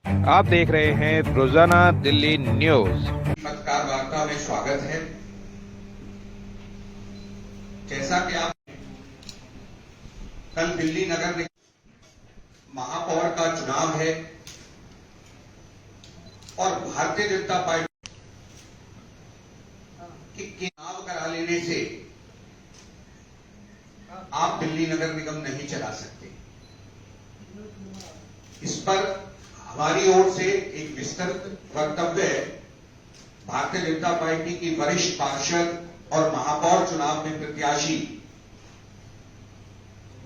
आप देख रहे हैं रोजाना दिल्ली न्यूज। पत्रकार वार्ता में स्वागत है। जैसा कि आप कल दिल्ली नगर निगम महापौर का चुनाव है और भारतीय जनता पार्टी के चुनाव करा लेने से आप दिल्ली नगर निगम नहीं चला सकते। इस पर हमारी ओर से एक विस्तृत वक्तव्य भारतीय जनता पार्टी की वरिष्ठ पार्षद और महापौर चुनाव में प्रत्याशी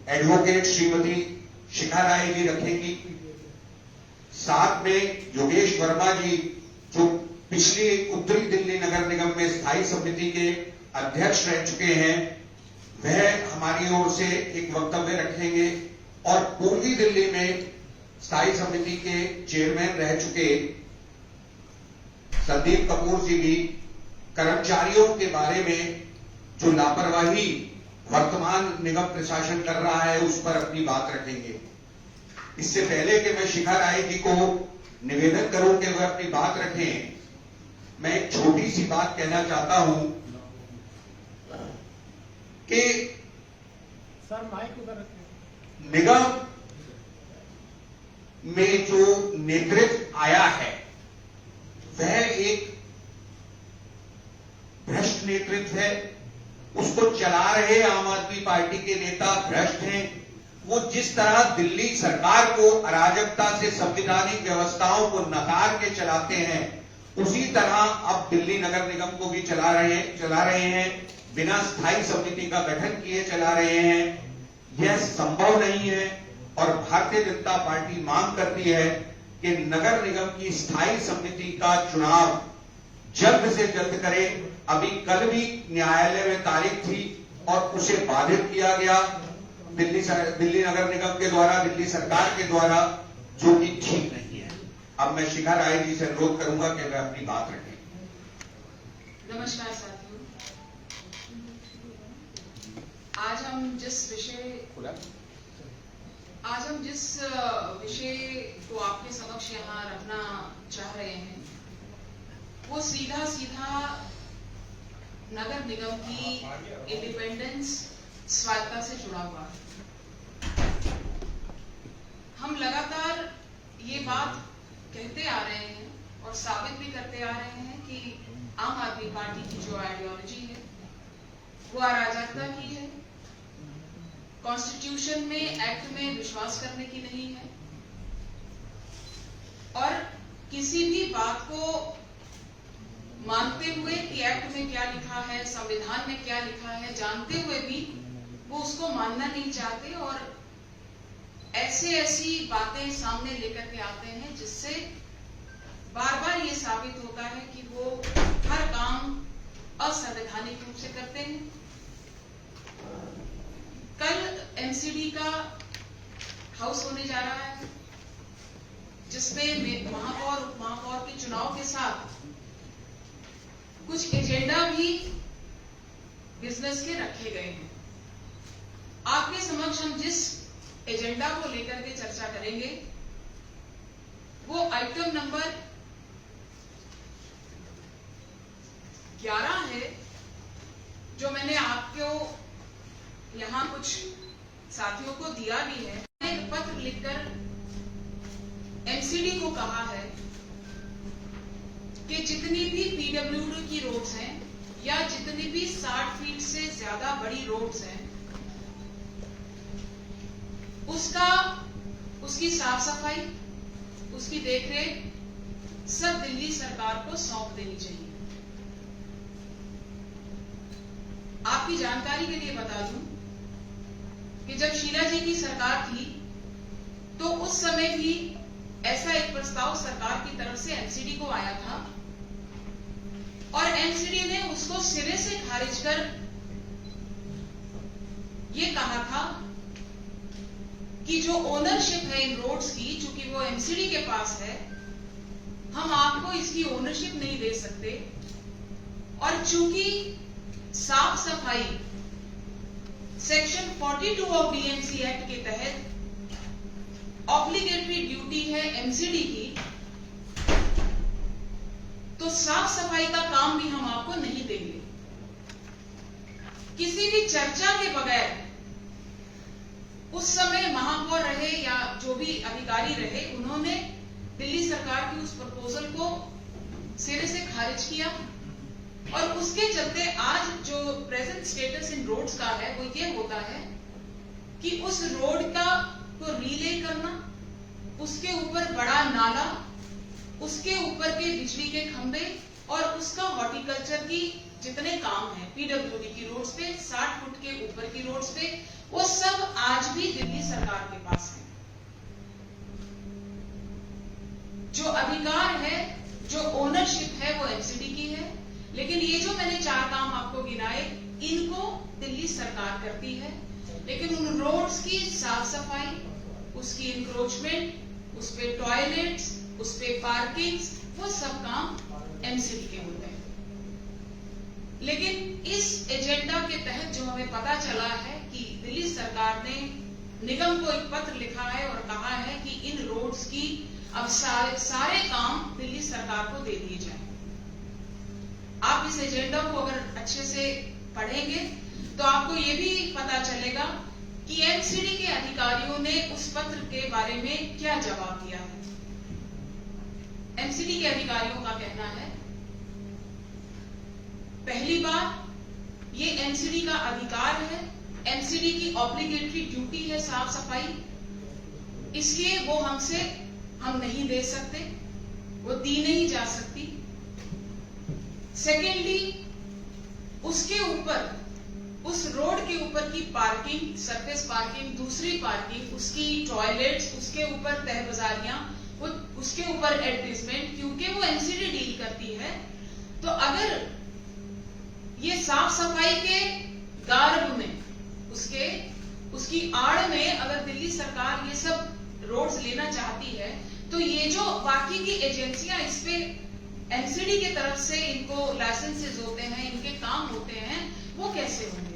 एडवोकेट श्रीमती शिखा राय जी रखेंगी। साथ में योगेश वर्मा जी जो पिछली उत्तरी दिल्ली नगर निगम में स्थायी समिति के अध्यक्ष रह चुके हैं, वह हमारी ओर से एक वक्तव्य रखेंगे और पूर्वी दिल्ली में स्थायी समिति के चेयरमैन रह चुके संदीप कपूर जी भी कर्मचारियों के बारे में जो लापरवाही वर्तमान निगम प्रशासन कर रहा है उस पर अपनी बात रखेंगे। इससे पहले कि मैं शिखा राय जी को निवेदन करूं कि वह अपनी बात रखें, मैं एक छोटी सी बात कहना चाहता हूं कि सर माइक उधर रखें। निगम में जो नेतृत्व आया है वह एक भ्रष्ट नेतृत्व है। उसको चला रहे आम आदमी पार्टी के नेता भ्रष्ट हैं। वो जिस तरह दिल्ली सरकार को अराजकता से संवैधानिक व्यवस्थाओं को नकार के चलाते हैं, उसी तरह अब दिल्ली नगर निगम को भी चला रहे हैं। बिना स्थायी समिति का गठन किए चला रहे हैं। यह संभव नहीं है और भारतीय जनता पार्टी मांग करती है कि नगर निगम की स्थायी समिति का चुनाव जल्द से जल्द करें। अभी कल भी न्यायालय में तारीख थी और उसे बाधित किया गया दिल्ली नगर निगम के द्वारा, दिल्ली सरकार के द्वारा, जो कि ठीक नहीं है। अब मैं शिखा राय जी से अनुरोध करूंगा कि वे अपनी बात रखें। नमस्कार साथियों, आज हम जिस विषय को आपके समक्ष यहाँ रखना चाह रहे हैं वो सीधा नगर निगम की इंडिपेंडेंस, स्वायत्तता से जुड़ा हुआ है। हम लगातार ये बात कहते आ रहे हैं और साबित भी करते आ रहे हैं कि आम आदमी पार्टी की जो आइडियोलॉजी है वो अराजकता की है, कॉन्स्टिट्यूशन में, एक्ट में विश्वास करने की नहीं है और किसी भी बात को मानते हुए कि एक्ट में क्या लिखा है, संविधान में क्या लिखा है, जानते हुए भी वो उसको मानना नहीं चाहते और ऐसी बातें सामने लेकर के आते हैं जिससे बार बार ये साबित होता है कि वो हर काम असंवैधानिक रूप से करते हैं। कल एमसीडी का हाउस होने जा रहा है जिसमें महापौर, उप महापौर के चुनाव के साथ कुछ एजेंडा भी बिजनेस के रखे गए हैं। आपके समक्ष हम जिस एजेंडा को लेकर के चर्चा करेंगे वो आइटम नंबर 11 है, जो मैंने आपको यहां कुछ साथियों को दिया भी है। एक पत्र लिखकर एमसीडी को कहा है कि जितनी भी पीडब्ल्यूडी की रोड्स हैं या जितनी भी 60 फीट से ज्यादा बड़ी रोड्स हैं उसकी साफ सफाई, उसकी देखरेख सब दिल्ली सरकार को सौंप देनी चाहिए। आपकी जानकारी के लिए बता दूं कि जब शीला जी की सरकार थी तो उस समय भी ऐसा एक प्रस्ताव सरकार की तरफ से एमसीडी को आया था और एमसीडी ने उसको सिरे से खारिज कर ये कहा था कि जो ओनरशिप है इन रोड्स की, चूंकि वो एमसीडी के पास है, हम आपको इसकी ओनरशिप नहीं दे सकते और चूंकि साफ सफाई सेक्शन 42 ऑफ डीएमसी एक्ट के तहत ऑब्लिगेटरी ड्यूटी है एमसीडी की, तो साफ सफाई का काम भी हम आपको नहीं देंगे। किसी भी चर्चा के बगैर उस समय महापौर रहे या जो भी अधिकारी रहे, उन्होंने दिल्ली सरकार की उस प्रपोजल को सिरे से खारिज किया और उसके चलते आज जो प्रेजेंट स्टेटस इन रोड्स का है वो ये होता है कि उस रोड को रीले करना, उसके ऊपर बड़ा नाला, उसके ऊपर के बिजली के खंभे और उसका हॉर्टिकल्चर की जितने काम है पीडब्ल्यूडी की रोड्स पे, 60 फुट के ऊपर की रोड्स पे, वो सब आज भी दिल्ली सरकार के पास है। जो अधिकार है, जो ओनरशिप है, वो एमसीडी की है। लेकिन ये जो मैंने 4 काम आपको गिनाए, इनको दिल्ली सरकार करती है। लेकिन उन रोड्स की साफ सफाई, उसकी इंक्रोचमेंट, उस पे टॉयलेट्स, उस पे पार्किंग्स, वो सब काम एमसीडी के होते हैं। लेकिन इस एजेंडा के तहत जो हमें पता चला है कि दिल्ली सरकार ने निगम को एक पत्र लिखा है और कहा है कि इन रोड्स की अब सारे काम दिल्ली सरकार को दे दिए जाए। आप इस एजेंडा को अगर अच्छे से पढ़ेंगे तो आपको ये भी पता चलेगा कि एमसीडी के अधिकारियों ने उस पत्र के बारे में क्या जवाब दिया है। एमसीडी के अधिकारियों का कहना है, पहली बात, ये एमसीडी का अधिकार है, एमसीडी की ऑब्लिगेटरी ड्यूटी है साफ सफाई, इसलिए वो हम नहीं दे सकते, वो दी नहीं जा सकती। सेकेंडली, उसके ऊपर, उस रोड के ऊपर की पार्किंग, सरफेस पार्किंग, दूसरी पार्किंग, उसकी टॉयलेट्स, उसके ऊपर तहबाजारियां, उसके ऊपर एडवर्टाइजमेंट, क्योंकि वो एमसीडी डील करती है। तो अगर ये साफ सफाई के गार्ब में, उसकी आड़ में अगर दिल्ली सरकार ये सब रोड्स लेना चाहती है, तो ये जो बाकी की एजेंसियां इस पे एमसीडी की तरफ से इनको लाइसेंसेस होते हैं, इनके काम होते हैं, वो कैसे होंगे।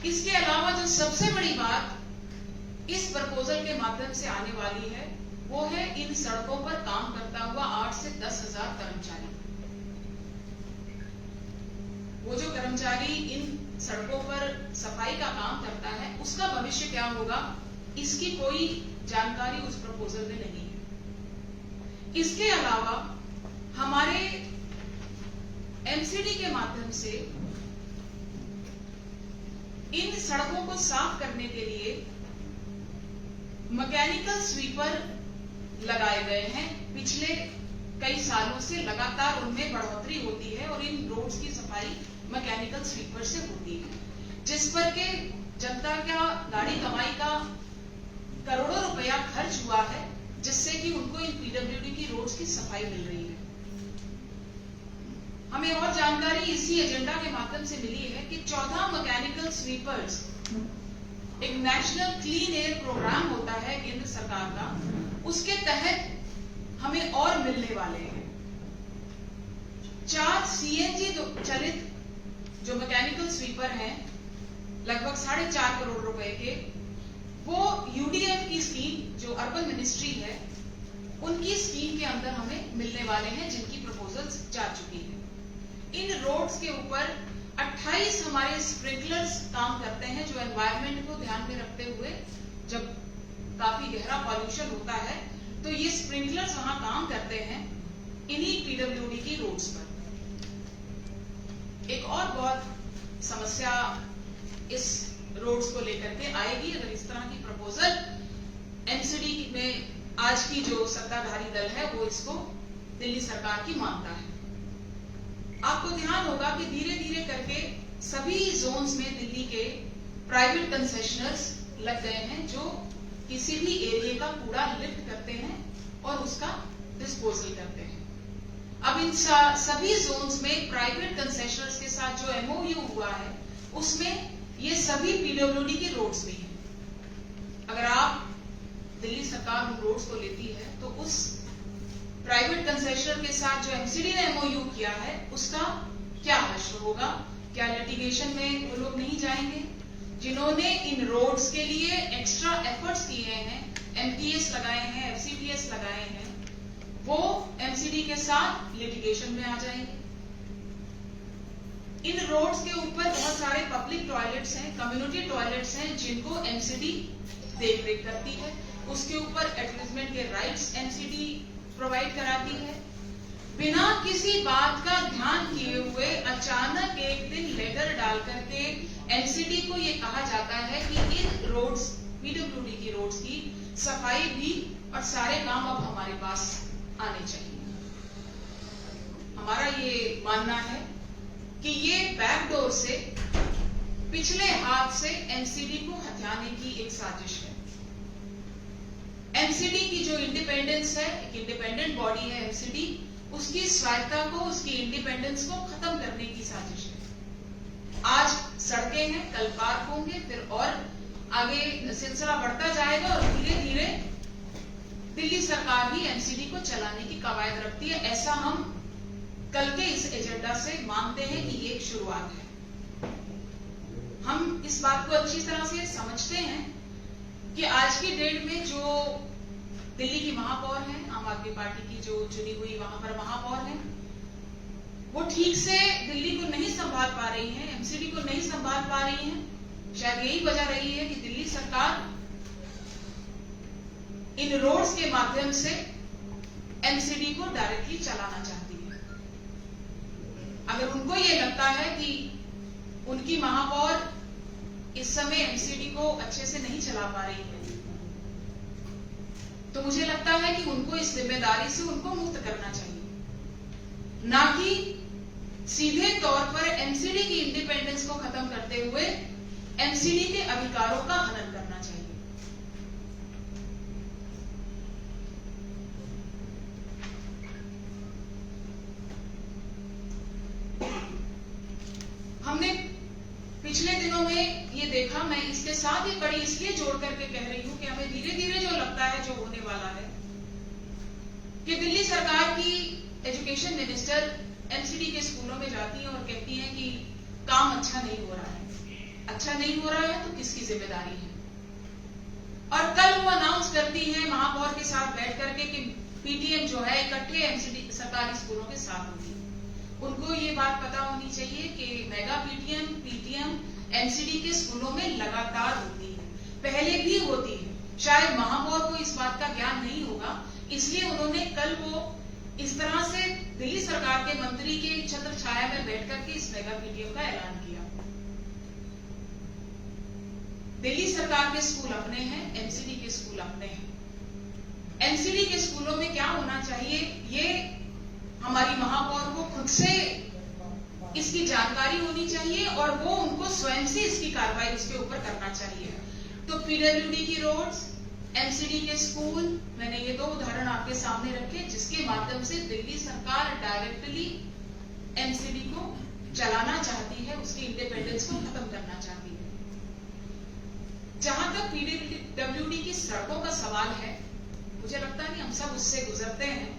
इसके अलावा जो सबसे बड़ी बात इस प्रपोजल के माध्यम से आने वाली है, वो है इन सड़कों पर काम करता हुआ 8 से 10 हजार कर्मचारी। वो जो कर्मचारी इन सड़कों पर सफाई का काम करता है, उसका भविष्य क्या होगा, इसकी कोई जानकारी उस प्रपोजल में नहीं है। इसके अलावा हमारे एमसीडी के माध्यम से इन सड़कों को साफ करने के लिए मैकेनिकल स्वीपर लगाए गए हैं। पिछले कई सालों से लगातार उनमें बढ़ोतरी होती है और इन रोड्स की सफाई मैकेनिकल स्वीपर से होती है, जिस पर के जनता का गाड़ी कमाई का करोड़ों रुपया खर्च हुआ है, जिससे कि उनको इन पीडब्ल्यूडी की रोड्स की सफाई मिल रही है। हमें और जानकारी इसी एजेंडा के माध्यम से मिली है कि 14 मैकेनिकल स्वीपर्स, एक नेशनल क्लीन एयर प्रोग्राम होता है केंद्र सरकार का, उसके तहत हमें और मिलने वाले हैं। 4 सीएनजी चलित जो मैकेनिकल स्वीपर हैं, लगभग 4.5 करोड़ रुपए के, वो यूडीएफ की स्कीम, जो अर्बन मिनिस्ट्री है, उनकी स्कीम के अंदर हमें मिलने वाले हैं, जिनकी प्रपोजल्स जा चुकी है। इन रोड्स के ऊपर 28 हमारे स्प्रिंकलर्स काम करते हैं, जो एनवायरनमेंट को ध्यान में रखते हुए, जब काफी गहरा पॉल्यूशन होता है तो ये स्प्रिंकलर्स वहां काम करते हैं इन्हीं पीडब्ल्यूडी की रोड्स पर। एक और बहुत समस्या इस रोड्स को लेकर के आएगी अगर इस तरह की प्रपोजल एमसीडी में आज की जो सत्ताधारी दल है वो इसको दिल्ली सरकार की मानता है। आपको ध्यान होगा कि धीरे धीरे करके सभी जोन्स में दिल्ली के प्राइवेट कंसेशनर्स लग गए हैं, जो किसी भी एरिया का कूड़ा लिफ्ट करते हैं और उसका डिस्पोजल करते हैं। अब इन सभी जोन्स में प्राइवेट कंसेशनर्स के साथ जो एमओयू हुआ है, उसमें ये सभी पीडब्ल्यूडी के रोड्स भी हैं। अगर आप दिल्ली सरकार उन रोड्स को लेती है तो उस प्राइवेट कंसेशनर के साथ जो एमसीडी ने एमओयू किया है, उसका क्या हश्र होगा? क्या लिटिगेशन में वो लोग नहीं जाएंगे? जिन्होंने इन रोड्स के लिए एक्स्ट्रा एफर्ट्स किए हैं, एमटीएस लगाए हैं, एफसीटीएस लगाए हैं, वो एमसीडी के साथ लिटिगेशन में आ जाएंगे। इन रोड्स के ऊपर बहुत सारे पब्लिक टॉयलेट्स हैं, कम्युनिटी टॉयलेट्स हैं, जिनको एमसीडी देख रेख करती है। उसके ऊपर एडवर्टाइजमेंट के राइट्स एमसीडी प्रोवाइड कराती है। बिना किसी बात का ध्यान किए हुए अचानक एक दिन लेटर डाल करके एमसीडी को ये कहा जाता है कि इन रोड्स, पीडब्ल्यूडी की रोड्स की सफाई भी और सारे काम अब हमारे पास आने चाहिए। हमारा ये मानना है कि ये बैकडोर से, पिछले हाथ से एमसीडी को हथियाने की एक साजिश है। एमसीडी की जो इंडिपेंडेंस है, एक इंडिपेंडेंट बॉडी है एमसीडी, उसकी स्वायत्ता को, उसकी इंडिपेंडेंस को खत्म करने की साजिश है। आज सड़कें हैं, कल पार्क होंगे, फिर और आगे सिलसिला बढ़ता जाएगा और धीरे धीरे दिल्ली सरकार ही एमसीडी को चलाने की कवायद रखती है। ऐसा हम कल के इस एजेंडा से मानते हैं कि ये एक शुरुआत है। हम इस बात को अच्छी तरह से समझते हैं कि आज की डेट में जो दिल्ली की महापौर हैं, आम आदमी पार्टी की जो चुनी हुई वहां पर महापौर हैं, वो ठीक से दिल्ली को नहीं संभाल पा रही हैं, एमसीडी को नहीं संभाल पा रही हैं। शायद यही वजह रही है कि दिल्ली सरकार इन रोड्स के माध्यम से एमसीडी को डायरेक्टली चलाना चाहती है। अगर उनको ये लगता है कि उनकी महापौर इस समय एमसीडी को अच्छे से नहीं चला पा रही है, तो मुझे लगता है कि उनको इस जिम्मेदारी से उनको मुक्त करना चाहिए, ना कि सीधे तौर पर एमसीडी की इंडिपेंडेंस को खत्म करते हुए एमसीडी के अधिकारों का हनन करना चाहिए। हमने पिछले दिनों में ये देखा, मैं इसके साथ ये कड़ी इसलिए जोड़ करके कह रही हूं कि हमें धीरे धीरे जो लगता है, जो होने वाला है, कि दिल्ली सरकार की एजुकेशन मिनिस्टर एमसीडी के स्कूलों में जाती है और कहती है कि काम अच्छा नहीं हो रहा है। अच्छा नहीं हो रहा है तो किसकी जिम्मेदारी है? और कल वो अनाउंस करती है महापौर के साथ बैठ करके कि पीटीएम जो है इकट्ठे एमसीडी सरकारी स्कूलों के साथ होगी। उनको ये बात पता होनी चाहिए कि मेगा पीटीएम एमसीडी के स्कूलों में लगातार होती है, पहले भी होती है। शायद महापौर को इस बात का ज्ञान नहीं होगा, इसलिए उन्होंने कल वो इस तरह से दिल्ली सरकार के मंत्री के छत्र छाया में बैठ करके इस मेगा पीटीएम का ऐलान किया। दिल्ली सरकार के स्कूल अपने हैं, एमसीडी के स्कूल अपने हैं। एमसीडी के स्कूलों में क्या होना चाहिए, ये हमारी महापौर को खुद से इसकी जानकारी होनी चाहिए और वो उनको स्वयं से इसकी कार्रवाई उसके ऊपर करना चाहिए। तो पीडब्ल्यूडी की रोड्स, एमसीडी के स्कूल, मैंने ये दो उदाहरण आपके सामने रखे जिसके माध्यम से दिल्ली सरकार डायरेक्टली एमसीडी को चलाना चाहती है, उसकी इंडिपेंडेंस को खत्म करना चाहती है। जहां तक पीडब्ल्यूडी की सड़कों का सवाल है, मुझे लगता है कि हम सब उससे गुजरते हैं।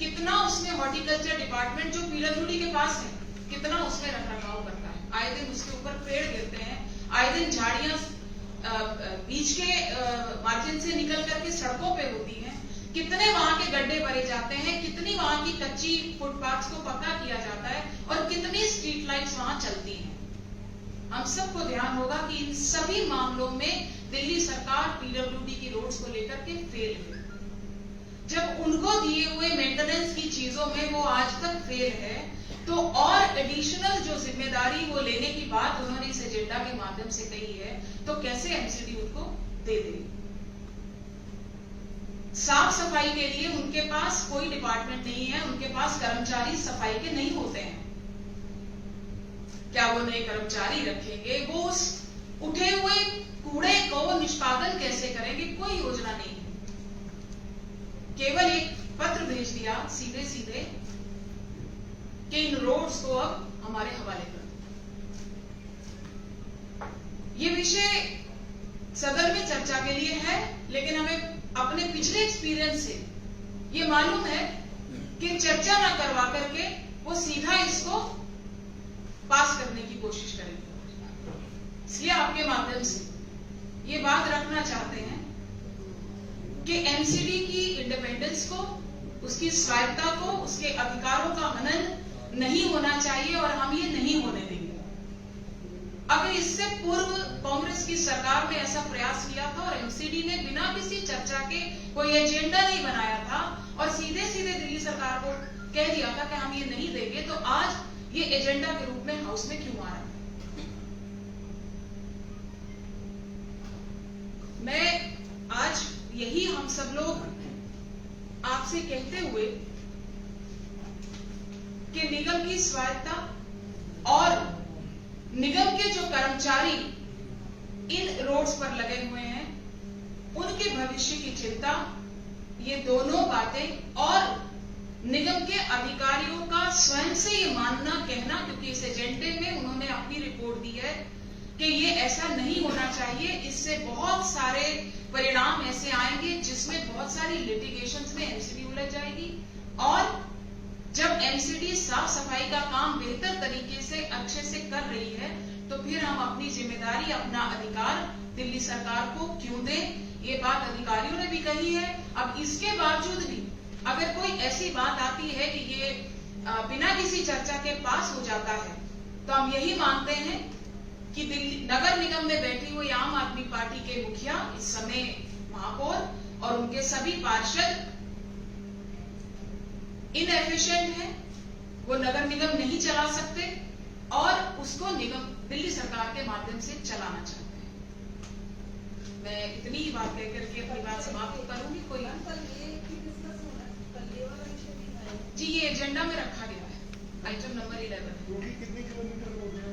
कितना उसमें हॉर्टिकल्चर डिपार्टमेंट जो पीडब्ल्यूडी के पास है, कितना उसमें रखरखाव करता है। आए दिन उसके ऊपर पेड़ गिरते हैं, आए दिन झाड़ियां बीच के मार्जिन से निकल करके सड़कों पे होती हैं, कितने वहां के गड्ढे भरे जाते हैं, कितनी वहां की कच्ची फुटपाथ को पक्का किया जाता है और कितनी स्ट्रीट लाइट्स वहां चलती हैं। हम सबको ध्यान होगा कि इन सभी मामलों में दिल्ली सरकार पीडब्ल्यूडी की रोड्स को लेकर के फेल है। जब उनको दिए हुए मेंटेनेंस की चीजों में वो आज तक फेल है, तो और एडिशनल जो जिम्मेदारी वो लेने की बात उन्होंने इस एजेंडा के माध्यम से कही है, तो कैसे एमसीडी उनको दे दे? साफ सफाई के लिए उनके पास कोई डिपार्टमेंट नहीं है, उनके पास कर्मचारी सफाई के नहीं होते हैं। क्या वो नए कर्मचारी रखेंगे? वो उस उठे हुए कूड़े को निष्पादन कैसे करेंगे? कोई योजना नहीं है। केवल एक पत्र भेज दिया सीधे सीधे कि इन रोड्स को अब हमारे हवाले कर दो। ये विषय सदन में चर्चा के लिए है, लेकिन हमें अपने पिछले एक्सपीरियंस से ये मालूम है कि चर्चा ना करवा करके वो सीधा इसको पास करने की कोशिश करेंगे। इसलिए आपके माध्यम से ये बात रखना चाहते हैं कि एमसीडी की इंडिपेंडेंस को उसकी स्वायत्ता को, उसके अधिकारों का हनन नहीं होना चाहिए और हम ये नहीं होने देंगे। अगर इससे पूर्व कांग्रेस की सरकार ने ऐसा प्रयास किया था और एमसीडी ने बिना किसी चर्चा के कोई एजेंडा नहीं बनाया था और सीधे सीधे दिल्ली सरकार को कह दिया था कि हम ये नहीं देंगे, तो आज ये एजेंडा के रूप में हाउस में क्यों आ रहा है? मैं आज यही हम सब लोग आपसे कहते हुए कि निगम की स्वायत्ता और निगम के जो कर्मचारी इन रोड्स पर लगे हुए हैं उनके भविष्य की चिंता, ये दोनों बातें और निगम के अधिकारियों का स्वयं से ये मानना कहना, क्योंकि इस एजेंडे में उन्होंने अपनी रिपोर्ट दी है कि ये ऐसा नहीं होना चाहिए, इससे बहुत सारे परिणाम ऐसे आएंगे जिसमें बहुत सारी लिटिगेशंस में एमसीडी उलझ जाएगी और जब एमसीडी साफ सफाई का काम बेहतर तरीके से अच्छे से कर रही है तो फिर हम अपनी जिम्मेदारी, अपना अधिकार दिल्ली सरकार को क्यों दें? ये बात अधिकारियों ने भी कही है। अब इसके बावजूद भी अगर कोई ऐसी बात आती है कि ये बिना किसी चर्चा के पास हो जाता है तो हम यही मानते हैं कि दिल्ली नगर निगम में बैठी हुई आम आदमी पार्टी के मुखिया, इस समय महापौर और उनके सभी पार्षद इनएफिशिएंट है, वो नगर निगम नहीं चला सकते और उसको निगम दिल्ली सरकार के माध्यम से चलाना चाहते हैं। मैं इतनी ही बात कहकर के अपनी बात समाप्त करूंगी। कोई जी, ये एजेंडा में रखा गया है, आइटम नंबर 11। कितने किलोमीटर हो गया?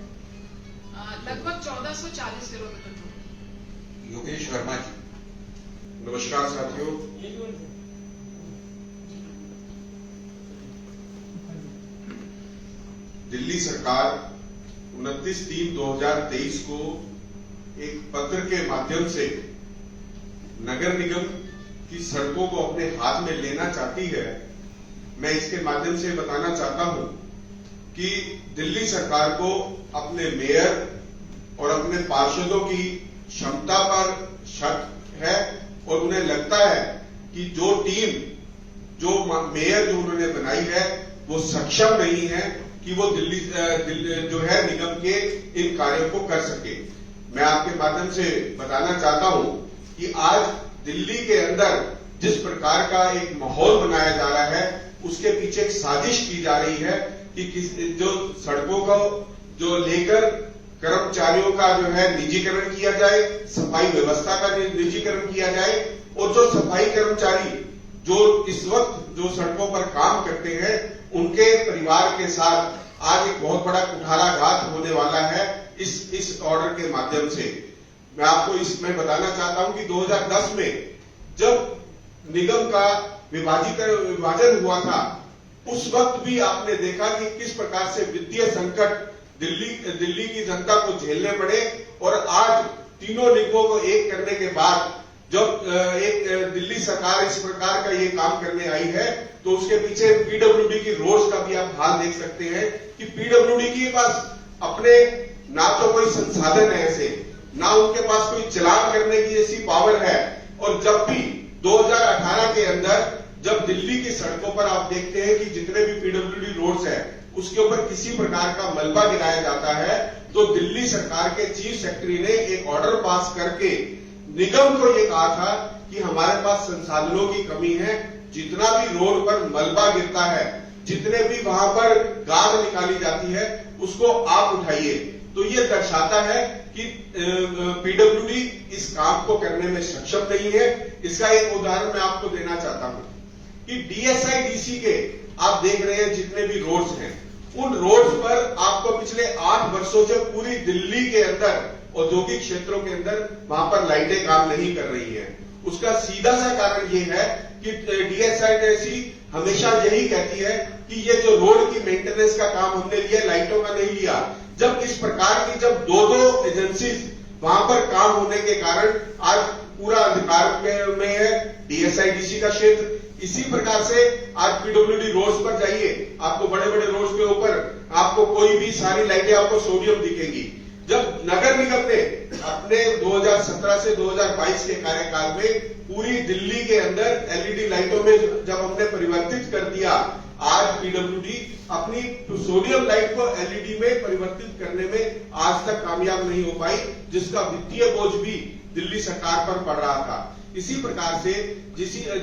लगभग 1440 किलोमीटर। योगेश वर्मा जी। नमस्कार साथियों, दिल्ली सरकार 29/3/2023 को एक पत्र के माध्यम से नगर निगम की सड़कों को अपने हाथ में लेना चाहती है। मैं इसके माध्यम से बताना चाहता हूं कि दिल्ली सरकार को अपने मेयर और अपने पार्षदों की क्षमता पर शक है और उन्हें लगता है कि जो टीम, जो मेयर जो उन्होंने बनाई है वो सक्षम नहीं है कि वो दिल्ली जो है निगम के इन कार्यों को कर सके। मैं आपके माध्यम से बताना चाहता हूं कि आज दिल्ली के अंदर जिस प्रकार का एक माहौल बनाया जा रहा है उसके पीछे एक साजिश की जा रही है कि जो सड़कों को जो लेकर कर्मचारियों का जो है निजीकरण किया जाए, सफाई व्यवस्था का निजीकरण किया जाए और जो सफाई कर्मचारी जो इस वक्त जो सड़कों पर काम करते हैं उनके परिवार के साथ आज एक बहुत बड़ा कुठाराघात होने वाला है इस ऑर्डर के माध्यम से। मैं आपको इसमें बताना चाहता हूं कि 2010 में जब निगम का विभाजन हुआ था उस वक्त भी आपने देखा कि किस प्रकार से वित्तीय संकट दिल्ली की जनता को झेलने पड़े और आज तीनों निगमों को एक करने के बाद जब एक दिल्ली सरकार इस प्रकार का ये काम करने आई है तो उसके पीछे पीडब्ल्यूडी की रोड्स का भी आप हाल देख सकते हैं कि पीडब्ल्यूडी के पास अपने ना तो कोई संसाधन है ऐसे, ना उनके पास कोई चलान करने की ऐसी पावर है। और जब भी 2018 के अंदर जब दिल्ली की सड़कों पर आप देखते हैं कि जितने भी पीडब्ल्यूडी रोड्स है उसके ऊपर किसी प्रकार का मलबा गिराया जाता है तो दिल्ली सरकार के चीफ सेक्रेटरी ने एक ऑर्डर पास करके निगम को ये कहा था कि हमारे पास संसाधनों की कमी है, जितना भी रोड पर मलबा गिरता है, जितने भी वहां पर गाद निकाली जाती है उसको आप उठाइए। तो ये दर्शाता है कि पीडब्ल्यूडी इस काम को करने में सक्षम नहीं है। इसका एक उदाहरण मैं आपको देना चाहता हूं कि डीएसआईडीसी के आप देख रहे हैं जितने भी रोड्स हैं उन रोड्स पर आपको पिछले 8 वर्षों से पूरी दिल्ली के अंदर औद्योगिक क्षेत्रों के अंदर वहां पर लाइटें काम नहीं कर रही है। उसका सीधा सा कारण ये है कि डीएसआईडीसी हमेशा यही कहती है कि ये जो रोड की मेंटेनेंस का काम हमने लिया लाइटों का नहीं लिया। जब इस प्रकार की जब दो एजेंसी वहां पर काम होने के कारण आज पूरा अधिकार में है डीएसआईडीसी का क्षेत्र। इसी प्रकार से आज पीडब्ल्यूडी रोड्स पर जाइए, आपको बड़े बड़े रोड्स के ऊपर आपको कोई भी सारी लाइटें आपको सोडियम दिखेंगी। जब नगर निगम ने अपने 2017 से 2022 के कार्यकाल में पूरी दिल्ली के अंदर एलईडी लाइटों में जब हमने परिवर्तित कर दिया, आज पीडब्ल्यूडी अपनी सोडियम लाइट को एलईडी में परिवर्तित करने में आज तक कामयाब नहीं हो पाई, जिसका वित्तीय बोझ भी दिल्ली सरकार पर पड़ रहा था। इसी प्रकार से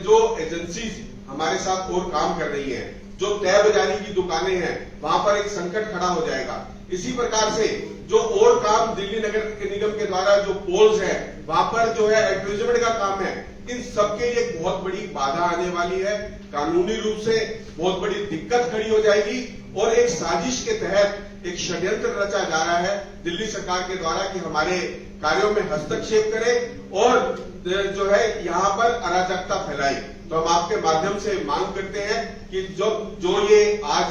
जो एजेंसीज हमारे साथ और काम कर रही हैं, जो तय बाजारी की दुकानें हैं, वहां पर एक संकट खड़ा हो जाएगा। इसी प्रकार से जो और काम दिल्ली नगर निगम के द्वारा जो पोल्स है, वहां पर जो है एडवर्टाइजमेंट का काम है, इन सबके लिए एक बहुत बड़ी बाधा आने वाली है। कानूनी रूप से बहुत बड़ी दिक्कत खड़ी हो जाएगी और एक साजिश के तहत एक षड्यंत्र रचा जा रहा है दिल्ली सरकार के द्वारा कि हमारे कार्यों में हस्तक्षेप करे और जो है यहां पर अराजकता फैलाई। तो हम आपके माध्यम से मांग करते हैं कि जो ये आज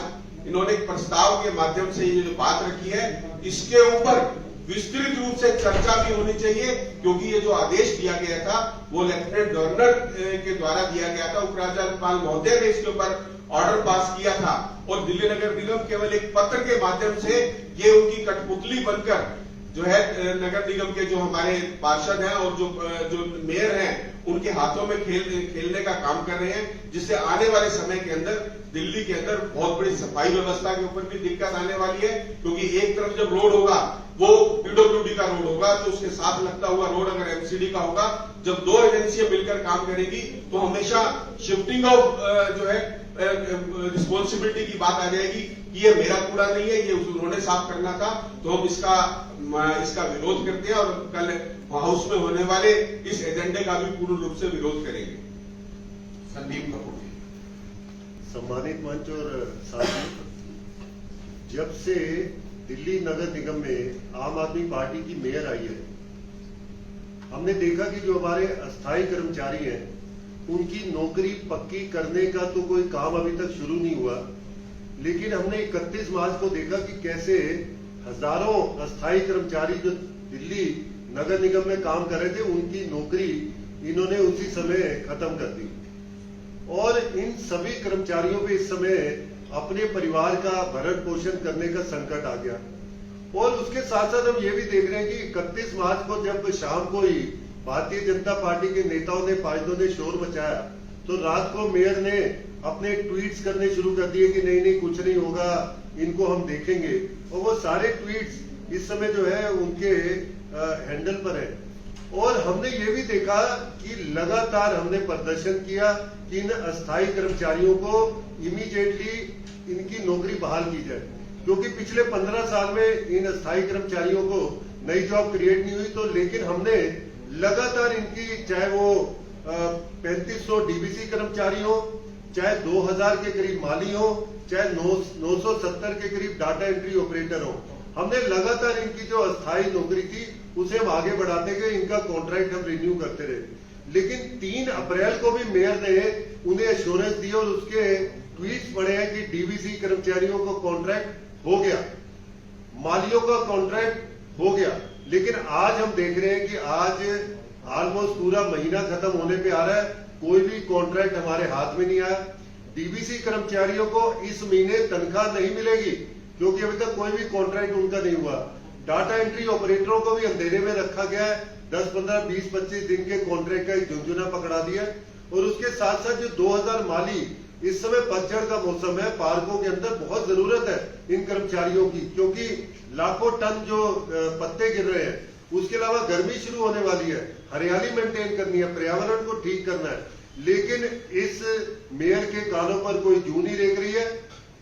इन्होंने एक प्रस्ताव के माध्यम से ये जो बात रखी है, इसके ऊपर विस्तृत रूप से चर्चा भी होनी चाहिए, क्योंकि ये जो आदेश दिया गया था वो लेफ्टिनेंट गवर्नर के द्वारा दिया गया था। उपराज्यपाल महोदय ने इसके ऊपर ऑर्डर पास किया था और दिल्ली नगर निगम केवल एक पत्र के माध्यम से ये उनकी कठपुतली बनकर जो है नगर निगम के जो हमारे पार्षद हैं और जो मेयर हैं उनके हाथों में खेलने का काम कर रहे हैं, जिससे आने वाले समय के अंदर दिल्ली के अंदर बहुत बड़ी सफाई व्यवस्था के ऊपर भी दिक्कत आने वाली है। क्योंकि एक तरफ जब रोड होगा वो पीडब्ल्यूडी का रोड होगा, तो उसके साथ लगता हुआ रोड अगर एमसीडी का होगा, जब दो एजेंसियां मिलकर काम करेंगी तो हमेशा शिफ्टिंग ऑफ जो है रिस्पॉन्सिबिलिटी की बात आ जाएगी कि ये मेरा कूड़ा नहीं है, ये उन्होंने साफ करना था। तो हम इसका विरोध करते हैं और कल हाउस में होने वाले इस एजेंडे का भी पूर्ण रूप से विरोध करेंगे। संदीप कपूर। सम्मानित मंच और साथियों, जब से दिल्ली नगर निगम में आम आदमी पार्टी की मेयर आई है, हमने देखा कि जो हमारे अस्थायी कर्मचारी हैं उनकी नौकरी पक्की करने का तो कोई काम अभी तक शुरू नहीं हुआ, लेकिन हमने 31 मार्च को देखा कि कैसे हजारों अस्थायी कर्मचारी जो दिल्ली नगर निगम में काम कर रहे थे उनकी नौकरी इन्होंने उसी समय खत्म कर दी और इन सभी कर्मचारियों पे इस समय अपने परिवार का भरण पोषण करने का संकट आ गया। और उसके साथ साथ हम ये भी देख रहे हैं कि 31 मार्च को जब शाम को ही भारतीय जनता पार्टी के नेताओं ने पार्षदों ने शोर मचाया, तो रात को मेयर ने अपने ट्वीट्स करने शुरू कर दिए कि नहीं कुछ नहीं होगा, इनको हम देखेंगे। और वो सारे ट्वीट्स इस समय जो है उनके हैंडल पर है। और हमने ये भी देखा कि लगातार हमने प्रदर्शन किया कि इन अस्थायी कर्मचारियों को इमीडिएटली इनकी नौकरी बहाल की जाए, क्योंकि पिछले 15 साल में इन अस्थायी कर्मचारियों को नई जॉब क्रिएट नहीं हुई। तो लेकिन हमने लगातार इनकी, चाहे वो 3500 डीबीसी कर्मचारी हो, चाहे 2000 के करीब माली हो, चाहे 970 के करीब डाटा एंट्री ऑपरेटर हो, हमने लगातार इनकी जो अस्थायी नौकरी थी उसे हम आगे बढ़ाते गए, इनका कॉन्ट्रैक्ट हम रिन्यू करते रहे। लेकिन 3 अप्रैल को भी मेयर ने उन्हें एश्योरेंस दी और उसके ट्वीट्स पड़े हैं कि डीबीसी कर्मचारियों को कॉन्ट्रैक्ट हो गया, मालियों का कॉन्ट्रैक्ट हो गया। लेकिन आज हम देख रहे हैं कि आज ऑलमोस्ट पूरा महीना खत्म होने पे आ रहा है, कोई भी कॉन्ट्रैक्ट हमारे हाथ में नहीं आया। डीबीसी कर्मचारियों को इस महीने तनख्वाह नहीं मिलेगी, क्योंकि अभी तक कोई भी कॉन्ट्रैक्ट उनका नहीं हुआ। डाटा एंट्री ऑपरेटरों को भी अंधेरे में रखा गया है, 10, 15, 20, 25 दिन के कॉन्ट्रैक्ट का एक झुंझुना पकड़ा दिया। और उसके साथ साथ जो 2000 माली, इस समय पतझड़ का मौसम है, पार्कों के अंदर बहुत जरूरत है इन कर्मचारियों की, क्योंकि लाखों टन जो पत्ते गिर रहे हैं, उसके अलावा गर्मी शुरू होने वाली है, हरियाली मेंटेन करनी है, पर्यावरण को ठीक करना है। लेकिन इस मेयर के कानों पर कोई जू नहीं रेंग रही है।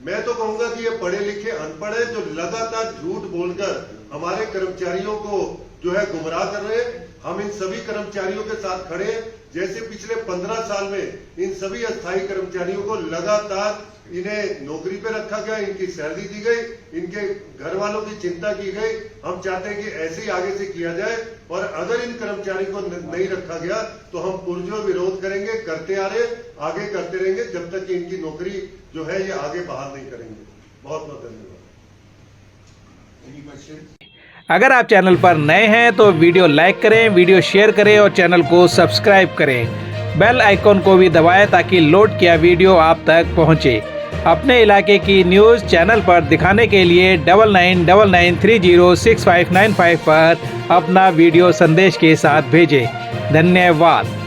मैं तो कहूंगा कि ये पढ़े लिखे अनपढ़ है, जो लगातार झूठ बोलकर हमारे कर्मचारियों को जो है गुमराह कर रहे हैं। हम इन सभी कर्मचारियों के साथ खड़े हैं, जैसे पिछले 15 साल में इन सभी अस्थायी कर्मचारियों को लगातार इन्हें नौकरी पे रखा गया, इनकी सैलरी दी गई, इनके घर वालों की चिंता की गई। हम चाहते हैं कि ऐसे ही आगे से किया जाए, और अगर इन कर्मचारी को नहीं रखा गया तो हम पुरजोर विरोध करेंगे, करते आ रहे, आगे करते रहेंगे, जब तक कि इनकी नौकरी जो है ये आगे बहाल नहीं करेंगे। बहुत बहुत धन्यवाद। अगर आप चैनल पर नए हैं तो वीडियो लाइक करें, वीडियो शेयर करें और चैनल को सब्सक्राइब करें। बेल आइकॉन को भी दबाएं ताकि लोड किया वीडियो आप तक पहुंचे। अपने इलाके की न्यूज़ चैनल पर दिखाने के लिए 9999306595 पर अपना वीडियो संदेश के साथ भेजें। धन्यवाद।